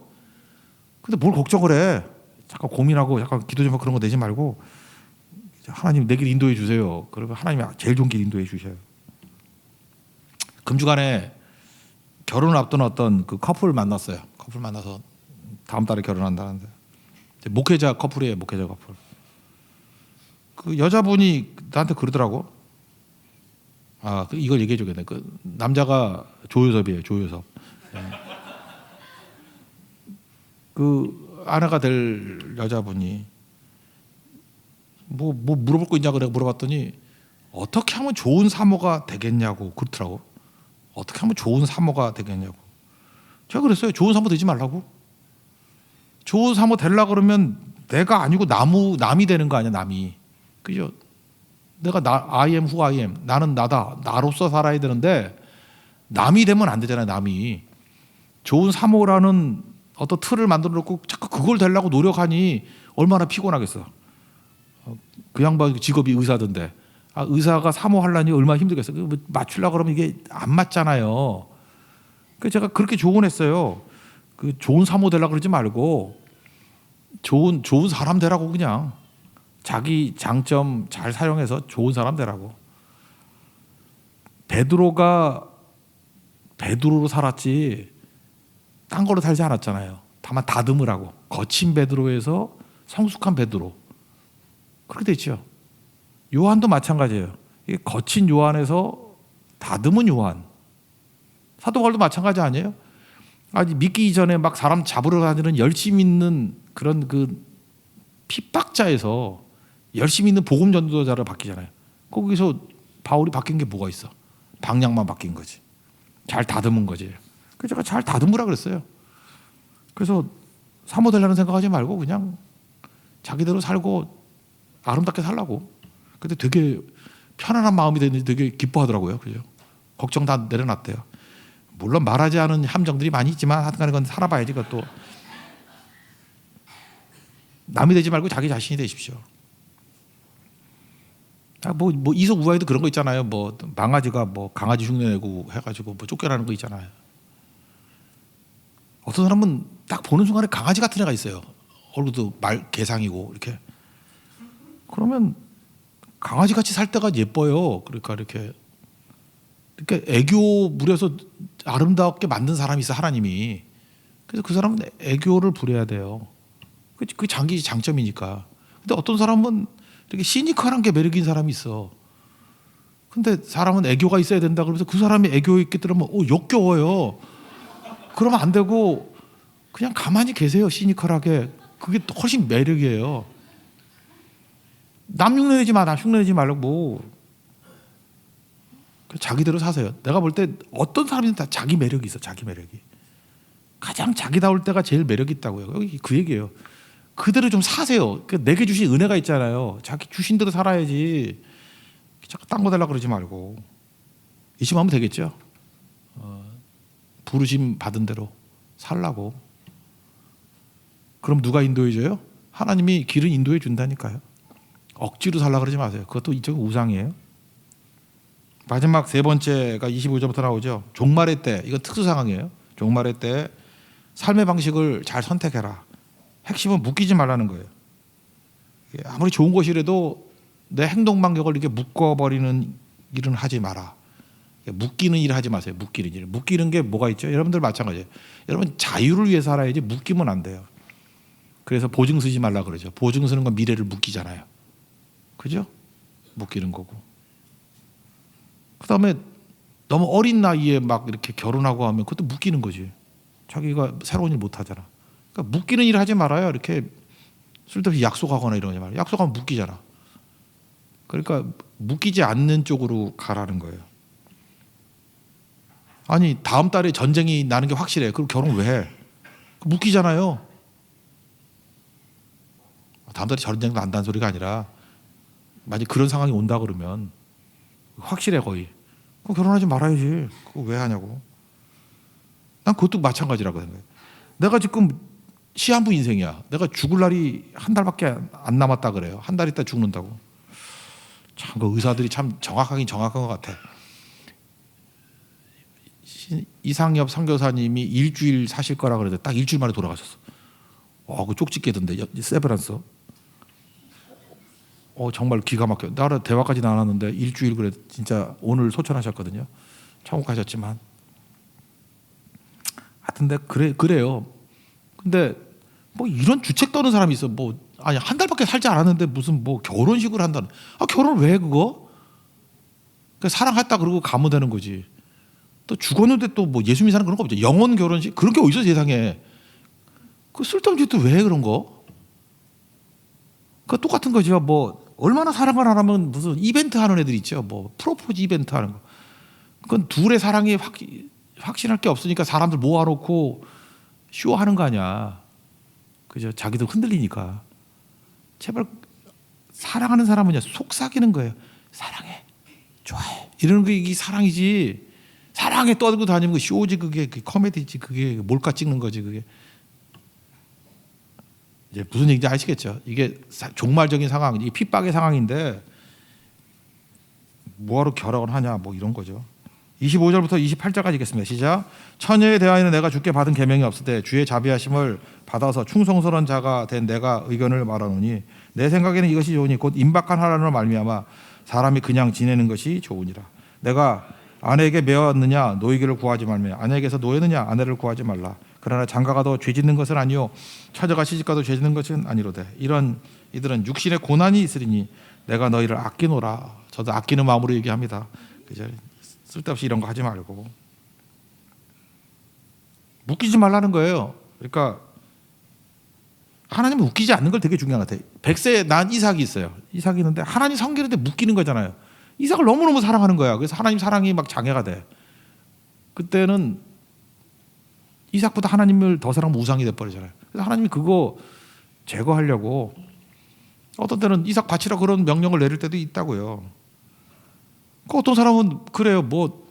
근데 뭘 걱정을 해. 잠깐 고민하고 잠깐 기도 좀 하고 그런 거 내지 말고 하나님 내 길 인도해 주세요. 그러면 하나님이 제일 좋은 길 인도해 주셔요. 금주간에 결혼을 앞둔 어떤 그 커플을 만났어요. 커플 만나서 다음 달에 결혼한다는데 목회자 커플이에요. 목회자 커플. 그 여자분이 나한테 그러더라고. 이걸 얘기해 주겠네. 그 남자가 조효섭이에요. 조효섭. 그 아내가 될 여자분이 뭐 물어볼 거 있냐 그래 물어봤더니 어떻게 하면 좋은 사모가 되겠냐고 그렇더라고. 어떻게 하면 좋은 사모가 되겠냐고. 제가 그랬어요. 좋은 사모 되지 말라고. 좋은 사모 되려고 그러면 내가 아니고 남이 되는 거 아니야. 남이. 그죠? 내가 I am who I am. 나는 나다. 나로서 살아야 되는데 남이 되면 안 되잖아요. 남이. 좋은 사모라는 어떤 틀을 만들어 놓고 자꾸 그걸 되려고 노력하니 얼마나 피곤하겠어. 그 양반 직업이 의사던데 의사가 사모하려니 얼마나 힘들겠어. 맞추려고 그러면 이게 안 맞잖아요. 그래서 제가 그렇게 조언했어요. 그 좋은 사모 되려고 그러지 말고 좋은 사람 되라고. 그냥 자기 장점 잘 사용해서 좋은 사람 되라고. 베드로가 베드로로 살았지 딴 걸로 살지 않았잖아요. 다만 다듬으라고. 거친 베드로에서 성숙한 베드로. 그렇게 됐죠. 요한도 마찬가지예요. 이게 거친 요한에서 다듬은 요한. 사도 바울도 마찬가지 아니에요? 아직 믿기 이전에 막 사람 잡으러 다니는 열심히 있는 그런 그 핍박자에서 열심히 있는 복음 전도자를 바뀌잖아요. 거기서 바울이 바뀐 게 뭐가 있어? 방향만 바뀐 거지. 잘 다듬은 거지. 그래서 제가 잘 다듬으라 그랬어요. 그래서 사모 되려는 생각하지 말고 그냥 자기대로 살고 아름답게 살라고. 근데 되게 편안한 마음이 되는지 되게 기뻐하더라고요. 그죠? 걱정 다 내려놨대요. 물론 말하지 않은 함정들이 많이 있지만 하여튼간에 그건 살아봐야지. 그것도 남이 되지 말고 자기 자신이 되십시오. 뭐 이속 우화에도 그런 거 있잖아요. 뭐 망아지가 뭐 강아지 흉내내고 해가지고 뭐 쫓겨나는 거 있잖아요. 어떤 사람은 딱 보는 순간에 강아지 같은 애가 있어요. 얼굴도 개상이고 이렇게. 그러면 강아지 같이 살 때가 예뻐요. 그러니까 이렇게 애교 부려서 아름답게 만든 사람이 있어, 하나님이. 그래서 그 사람은 애교를 부려야 돼요. 그 장점이니까. 근데 어떤 사람은 되게 시니컬한 게 매력인 사람이 있어. 근데 사람은 애교가 있어야 된다 그러면서 그 사람이 애교 있게 들으면 역겨워요. 그러면 안 되고 그냥 가만히 계세요. 시니컬하게. 그게 훨씬 매력이에요. 남 흉내내지 마. 남 흉내내지 말고 자기대로 사세요. 내가 볼 때 어떤 사람이든 다 자기 매력이 있어. 자기 매력이. 가장 자기다울 때가 제일 매력이 있다고요. 여기 그 얘기예요. 그대로 좀 사세요. 내게 주신 은혜가 있잖아요. 자기 주신 대로 살아야지. 자꾸 딴 거 달라고 그러지 말고. 이심하면 되겠죠. 부르심 받은 대로 살라고. 그럼 누가 인도해줘요? 하나님이 길을 인도해 준다니까요. 억지로 살라고 그러지 마세요. 그것도 이쪽은 우상이에요. 마지막 세 번째가 25절부터 나오죠. 종말의 때. 이건 특수 상황이에요. 종말의 때 삶의 방식을 잘 선택해라. 핵심은 묶이지 말라는 거예요. 아무리 좋은 것이라도 내 행동 반경을 이렇게 묶어버리는 일은 하지 마라. 묶이는 일을 하지 마세요. 묶이는 일. 묶이는 게 뭐가 있죠? 여러분들 마찬가지예요. 여러분 자유를 위해서 살아야지 묶이면 안 돼요. 그래서 보증 쓰지 말라 그러죠. 보증 쓰는 건 미래를 묶이잖아요. 그죠? 묶이는 거고. 그다음에 너무 어린 나이에 막 이렇게 결혼하고 하면 그것도 묶이는 거지. 자기가 새로운 일 못 하잖아. 그러니까 묶이는 일을 하지 말아요. 이렇게 쓸데없이 약속하거나 이러지 말아요. 약속하면 묶이잖아. 그러니까 묶이지 않는 쪽으로 가라는 거예요. 아니 다음 달에 전쟁이 나는 게 확실해. 그럼 결혼 왜 해? 묶이잖아요. 다음 달에 전쟁 난다는 소리가 아니라 만약 그런 상황이 온다 그러면 확실해 거의. 그럼 결혼하지 말아야지. 그거 왜 하냐고. 난 그것도 마찬가지라고 생각해. 내가 지금 시한부 인생이야. 내가 죽을 날이 한 달밖에 안 남았다 그래요. 한 달 있다 죽는다고. 참 그 의사들이 참 정확하긴 정확한 것 같아. 이상엽 선교사님이 일주일 사실 거라 그랬는데 딱 일주일 만에 돌아가셨어. 그 쪽집게던데 세브란스. 정말 기가 막혀. 나랑 대화까지 나눴는데 일주일 그래 진짜 오늘 소천하셨거든요. 천국 가셨지만. 하여튼데 그래요. 근데 뭐 이런 주책 떠는 사람이 있어. 뭐 아니 한 달밖에 살지 않았는데 무슨 뭐 결혼식을 한다는. 결혼 왜 그거? 사랑했다 그러고 가면 되는 거지. 또 죽었는데 또 뭐 예수 믿는 사람 그런 거 없죠. 영혼 결혼식 그런 게 어디서 세상에. 그 쓸데없는 짓도 왜 그런 거? 그 똑같은 거죠. 뭐 얼마나 사랑을 안 하면 무슨 이벤트 하는 애들 있죠. 뭐 프로포즈 이벤트 하는 거. 그건 둘의 사랑이 확신할 게 없으니까 사람들 모아놓고 쇼하는 거 아니야. 그죠? 자기도 흔들리니까. 제발 사랑하는 사람은요 속삭이는 거예요. 사랑해, 좋아해. 이러는 게 이게 사랑이지. 사랑에 떠들고 다니는 거 쇼지 그게 코미디지 그게 몰카 찍는 거지 그게. 이제 무슨 얘기인지 아시겠죠? 이게 종말적인 상황, 이게 핍박의 상황인데 뭐하러 결혼을 하냐 뭐 이런 거죠. 25절부터 28절까지 읽겠습니다. 시작. 처녀에 대하여는 내가 주께 받은 계명이 없을 때 주의 자비하심을 받아서 충성스러운 자가 된 내가 의견을 말하노니 내 생각에는 이것이 좋으니 곧 임박한 하나님으로 말미암아 사람이 그냥 지내는 것이 좋으니라. 내가 아내에게 매었느냐 노이기를 구하지 말며 아내에게서 노였느냐 아내를 구하지 말라. 그러나 장가가 더 죄짓는 것은 아니요 처녀가 시집가도 죄짓는 것은 아니로되 이들은 육신의 고난이 있으리니 내가 너희를 아끼노라. 저도 아끼는 마음으로 얘기합니다. 그죠? 쓸데없이 이런 거 하지 말고 묶이지 말라는 거예요. 그러니까 하나님은 웃기지 않는 걸 되게 중요한 것 같아요. 100세에 난 이삭이 있어요. 이삭이 있는데 하나님 섬기는데 묶이는 거잖아요. 이삭을 너무너무 사랑하는 거야. 그래서 하나님 사랑이 막 장애가 돼. 그때는 이삭보다 하나님을 더 사랑하면 우상이 돼버리잖아요. 그래서 하나님이 그거 제거하려고 어떤 때는 이삭 바치라 그런 명령을 내릴 때도 있다고요. 어떤 사람은 그래요. 뭐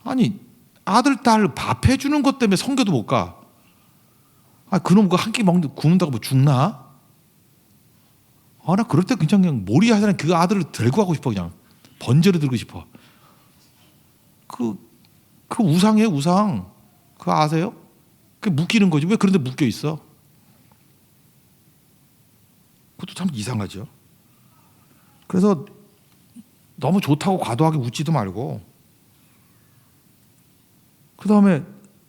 아니 아들 딸 밥 해주는 것 때문에 성교도 못 가. 그놈 그 한 끼 굶는다고 뭐 죽나? 나 그럴 때 그냥 몰이 하자는 그 아들을 데리고 가고 싶어. 그냥 번제로 들고 싶어. 그 우상이에요, 우상. 그거 아세요? 그게 묶이는 거지. 왜 그런데 묶여 있어? 그것도 참 이상하죠. 그래서 너무 좋다고 과도하게 웃지도 말고. 그 다음에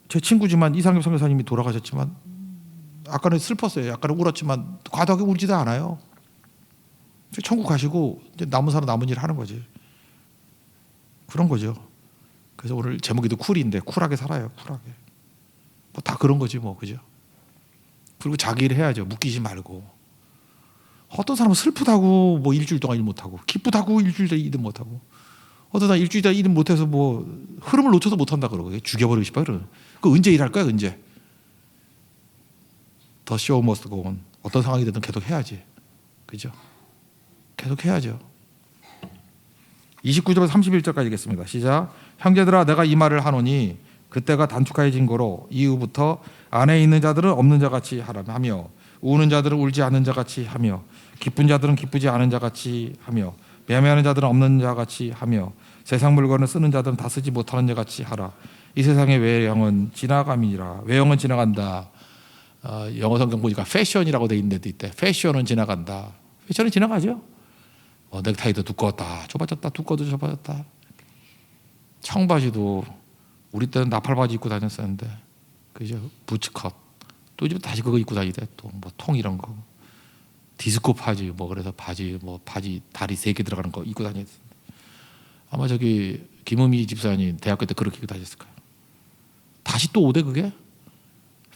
제 친구지만 이상엽 선교사님이 돌아가셨지만 아까는 슬펐어요. 약간은 울었지만 과도하게 울지도 않아요. 천국 가시고 이제 남은 사람 남은 일 하는 거지. 그런 거죠. 그래서 오늘 제목이도 쿨인데 쿨하게 살아요. 쿨하게. 뭐 다 그런 거지 뭐, 그죠? 그리고 자기 일 해야죠. 묶이지 말고. 어떤 사람은 슬프다고 뭐 일주일 동안 일 못하고, 기쁘다고 일주일 동안 일 못하고, 어떤 사람 일주일 동안 일 못해서 뭐 흐름을 놓쳐도 못한다 그러고 죽여버리고 싶어 그러는. 그 언제 일할 거야 언제? The show must go on. 어떤 상황이 되든 계속 해야지. 그죠? 계속 해야죠. 29절부터 31절까지 읽겠습니다. 시작. 형제들아 내가 이 말을 하노니 그때가 단축하여진 거로 이후부터 안에 있는 자들은 없는 자같이 하며 우는 자들은 울지 않는 자같이 하며 기쁜 자들은 기쁘지 않은 자같이 하며 매매하는 자들은 없는 자같이 하며 세상 물건을 쓰는 자들은 다 쓰지 못하는 자같이 하라. 이 세상의 외형은 지나감이니라. 외형은 지나간다. 영어 성경 보니까 패션이라고 돼 있는 데도 있대. 패션은 지나간다. 패션은 지나가죠. 넥타이도 두꺼웠다 좁아졌다, 두꺼워도 좁아졌다. 청바지도 우리 때는 나팔바지 입고 다녔었는데, 그죠? 부츠컷. 또 이제 다시 그거 입고 다니대. 또 뭐 통 이런 거, 디스코 바지 뭐 그래서 바지 다리 3개 들어가는 거 입고 다녔는데, 아마 저기 김은미 집사님 대학교 때 그렇게 입고 다녔을 거예요. 다시 또 오대 그게?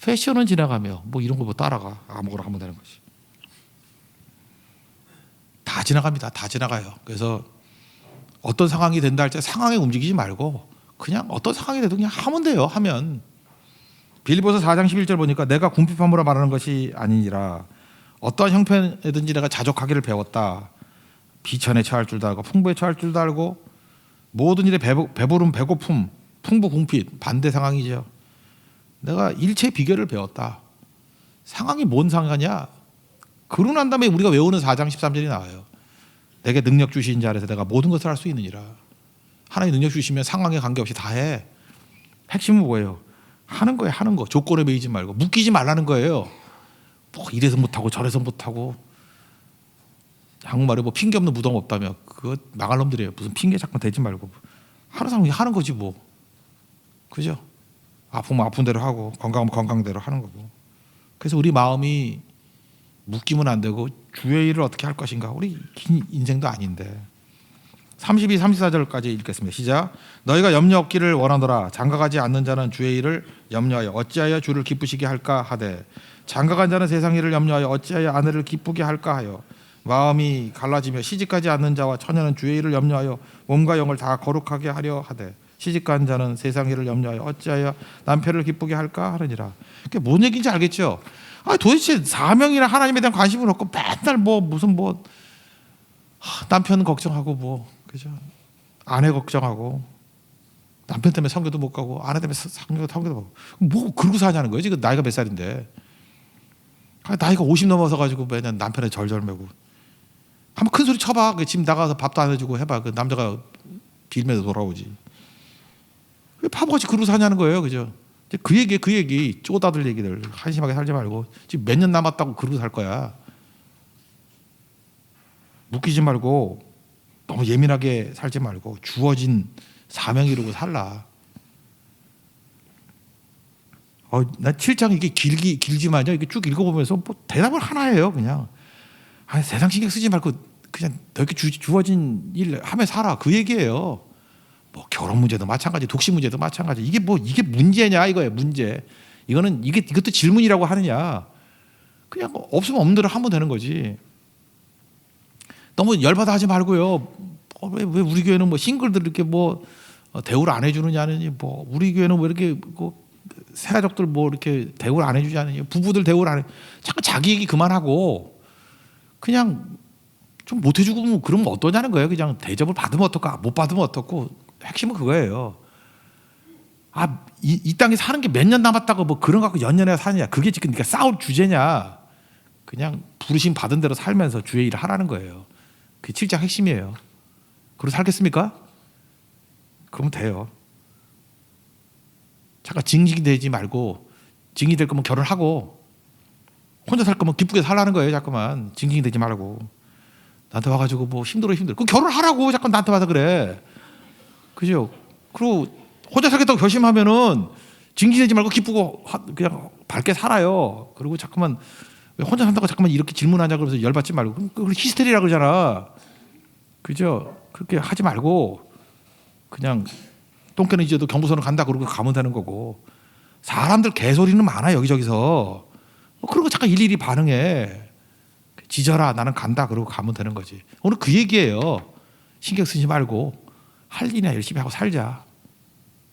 패션은 지나가며 뭐 이런 거 뭐 따라가 아무거나 하면 되는 거지. 다 지나갑니다. 다 지나가요. 그래서 어떤 상황이 된다 할 때 상황에 움직이지 말고 그냥 어떤 상황이 돼도 그냥 하면 돼요. 하면. 빌립보서 4장 11절 보니까 내가 궁핍함으로 말하는 것이 아니니라. 어떠한 형편이든지 내가 자족하기를 배웠다. 비천에 처할 줄도 알고 풍부에 처할 줄도 알고 모든 일에 배부름 배고픔 풍부 궁핍 반대 상황이죠. 내가 일체 비결을 배웠다. 상황이 뭔 상황이냐? 그러고 난 다음에 우리가 외우는 4장 13절이 나와요. 내게 능력 주신 자 아래서 내가 모든 것을 할 수 있느니라. 하나님 능력 주시면 상황에 관계없이 다 해. 핵심은 뭐예요? 하는 거예요. 하는 거. 조건에 매이지 말고 묶이지 말라는 거예요. 뭐 이래서 못하고 저래서 못하고. 한국말에 뭐 핑계 없는 무덤 없다며. 그거 망할 놈들이에요. 무슨 핑계 자꾸 대지 말고 하는 사람이 하는 거지 뭐. 그죠? 아프면 아픈 대로 하고 건강하면 건강대로 하는 거고. 그래서 우리 마음이 묶이면 안 되고 주의 일을 어떻게 할 것인가. 우리 긴 인생도 아닌데. 32, 34절까지 읽겠습니다. 시작. 너희가 염려 없기를 원하노라. 장가가지 않는 자는 주의 일을 염려하여 어찌하여 주를 기쁘시게 할까 하되 장가간 자는 세상 일을 염려하여 어찌하여 아내를 기쁘게 할까 하여 마음이 갈라지며 시집가지 않는 자와 처녀는 주의 일을 염려하여 몸과 영을 다 거룩하게 하려 하되 시집간 자는 세상 일을 염려하여 어찌하여 남편을 기쁘게 할까 하느니라. 그게 뭔 얘기인지 알겠죠? 도대체 사명이나 하나님에 대한 관심은 없고 맨날 뭐 무슨 뭐 남편 걱정하고 뭐 그죠? 아내 걱정하고 남편 때문에 성교도 못 가고 아내 때문에 성교도 못 가고 뭐 그러고 사냐는 거예요. 지금 나이가 몇 살인데 나이가 50 넘어서 가지고 매년 남편에 절절매고 한번 큰 소리 쳐봐. 그 집 나가서 밥도 안 해주고 해봐. 그 남자가 빌면서 돌아오지. 왜 바보같이 그러고 사냐는 거예요. 그죠? 그 얘기 쪼다들 얘기들 한심하게 살지 말고 지금 몇 년 남았다고 그러고 살 거야. 묶이지 말고 너무 예민하게 살지 말고 주어진 사명 이루고 살라. 나 7장 이게 길지만요. 이게 쭉 읽어보면서 뭐 대답을 하나예요. 그냥 세상 신경 쓰지 말고 그냥 너에게 주어진 일 하며 살아. 그 얘기예요. 뭐 결혼 문제도 마찬가지, 독신 문제도 마찬가지. 이게 문제냐 이거예요. 문제. 이것도 질문이라고 하느냐. 그냥 뭐 없으면 없는 대로 하면 되는 거지. 너무 열받아 하지 말고요. 왜 우리 교회는 뭐 싱글들 이렇게 뭐 대우를 안 해주느냐느니 뭐 우리 교회는 왜 이렇게 새가족들 뭐 이렇게 대우를 안 해주냐느니 부부들 대우를 안 해. 자꾸 자기 얘기 그만하고 그냥 좀 못해주고 뭐 그러면 어떠냐는 거예요. 그냥 대접을 받으면 어떨까, 못 받으면 어떻고. 핵심은 그거예요. 이 땅에 사는 게 몇 년 남았다고 뭐 그런 거 갖고 연년에 사느냐. 그게 지금 그러니까 싸울 주제냐. 그냥 부르심 받은 대로 살면서 주의 일을 하라는 거예요. 그게 7장 핵심이에요. 그러고 살겠습니까? 그러면 돼요. 잠깐 징징이 되지 말고, 징징이 될 거면 결혼하고, 혼자 살 거면 기쁘게 살라는 거예요. 자꾸만 징징이 되지 말고. 나한테 와가지고 뭐 힘들어. 그럼 결혼하라고. 자꾸 나한테 와서 그래. 그죠? 그리고 혼자 살겠다고 결심하면은 징징이 되지 말고 기쁘고 그냥 밝게 살아요. 그리고 자꾸만 혼자 산다고 자꾸만 이렇게 질문하자 그러면서 열받지 말고. 그걸 히스테리라 그러잖아. 그죠? 그렇게 하지 말고 그냥 똥개는 이제도 경부선을 간다 그러고 가면 되는 거고. 사람들 개소리는 많아 여기저기서. 그런 거 잠깐 일일이 반응해. 지져라 나는 간다 그러고 가면 되는 거지. 오늘 그 얘기예요. 신경 쓰지 말고 할 일이나 열심히 하고 살자.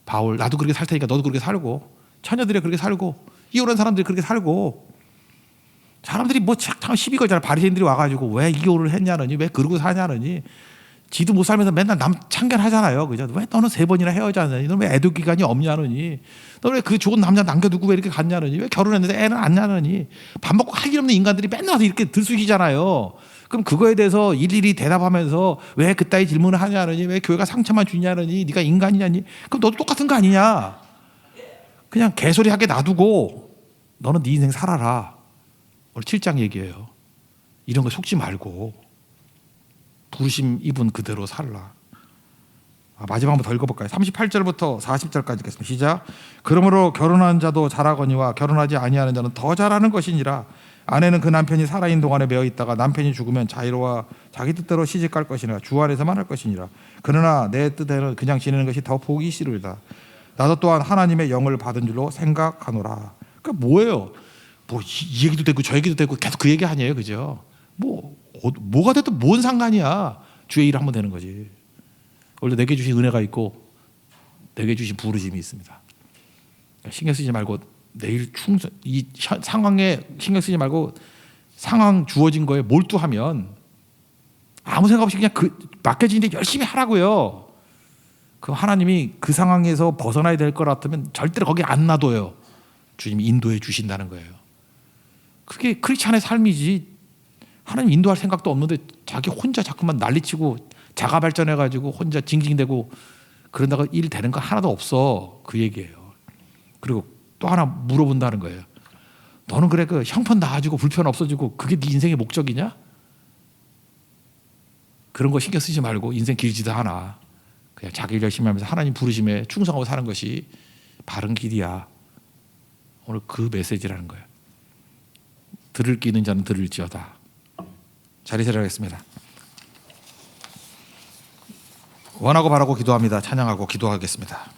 바울 나도 그렇게 살 테니까 너도 그렇게 살고, 처녀들이 그렇게 살고, 이혼한 사람들이 그렇게 살고. 사람들이 뭐 참 시비 걸잖아. 바리새인들이 와가지고 왜 이혼을 했냐느니, 왜 그러고 사냐느니. 지도 못 살면서 맨날 남 참견하잖아요. 그죠? 왜 너는 3번이나 헤어졌느니, 너는 왜 애도 기간이 없냐느니, 너는 왜 그 좋은 남자 남겨두고 왜 이렇게 갔냐느니, 왜 결혼했는데 애는 안 낳느니. 밥 먹고 할 일 없는 인간들이 맨날 와서 이렇게 들쑤시잖아요. 그럼 그거에 대해서 일일이 대답하면서 왜 그따위 질문을 하냐느니, 왜 교회가 상처만 주냐느니, 네가 인간이냐니. 그럼 너도 똑같은 거 아니냐. 그냥 개소리하게 놔두고 너는 네 인생 살아라. 오늘 7장 얘기예요. 이런 거 속지 말고 부르심 입은 그대로 살라. 마지막 한번 더 읽어볼까요? 38절부터 40절까지 읽겠습니다. 시작. 그러므로 결혼한 자도 잘하거니와 결혼하지 아니하는 자는 더 잘하는 것이니라. 아내는 그 남편이 살아있는 동안에 매어 있다가 남편이 죽으면 자유로워 자기 뜻대로 시집갈 것이니라. 주 안에서만 할 것이니라. 그러나 내 뜻대로 그냥 지내는 것이 더 보기 싫으리다. 나도 또한 하나님의 영을 받은 줄로 생각하노라. 그러니까 뭐예요? 뭐 이 얘기도 되고 저 얘기도 되고 계속 그 얘기 아니에요, 그죠? 뭐가 돼도 뭔 상관이야. 주의 일을 하면 되는 거지. 원래 내게 주신 은혜가 있고 내게 주신 부르심이 있습니다. 신경 쓰지 말고 내일 충성, 이 상황에 신경 쓰지 말고 상황 주어진 거에 몰두하면 아무 생각 없이 그냥 맡겨진데 열심히 하라고요. 그 하나님이 그 상황에서 벗어나야 될 것 같으면 절대로 거기 안 놔둬요. 주님이 인도해 주신다는 거예요. 그게 크리스찬의 삶이지. 하나님 인도할 생각도 없는데 자기 혼자 자꾸만 난리치고 자가 발전해가지고 혼자 징징대고 그런다고 일 되는 거 하나도 없어. 그 얘기예요. 그리고 또 하나 물어본다는 거예요. 너는 그래 그 형편 나아지고 불편 없어지고 그게 네 인생의 목적이냐? 그런 거 신경 쓰지 말고 인생 길지도 않아. 그냥 자기 일 열심히 하면서 하나님 부르심에 충성하고 사는 것이 바른 길이야. 오늘 그 메시지라는 거예요. 들을 귀 있는 자는 들을지어다. 자리에 하겠습니다. 원하고 바라고 기도합니다. 찬양하고 기도하겠습니다.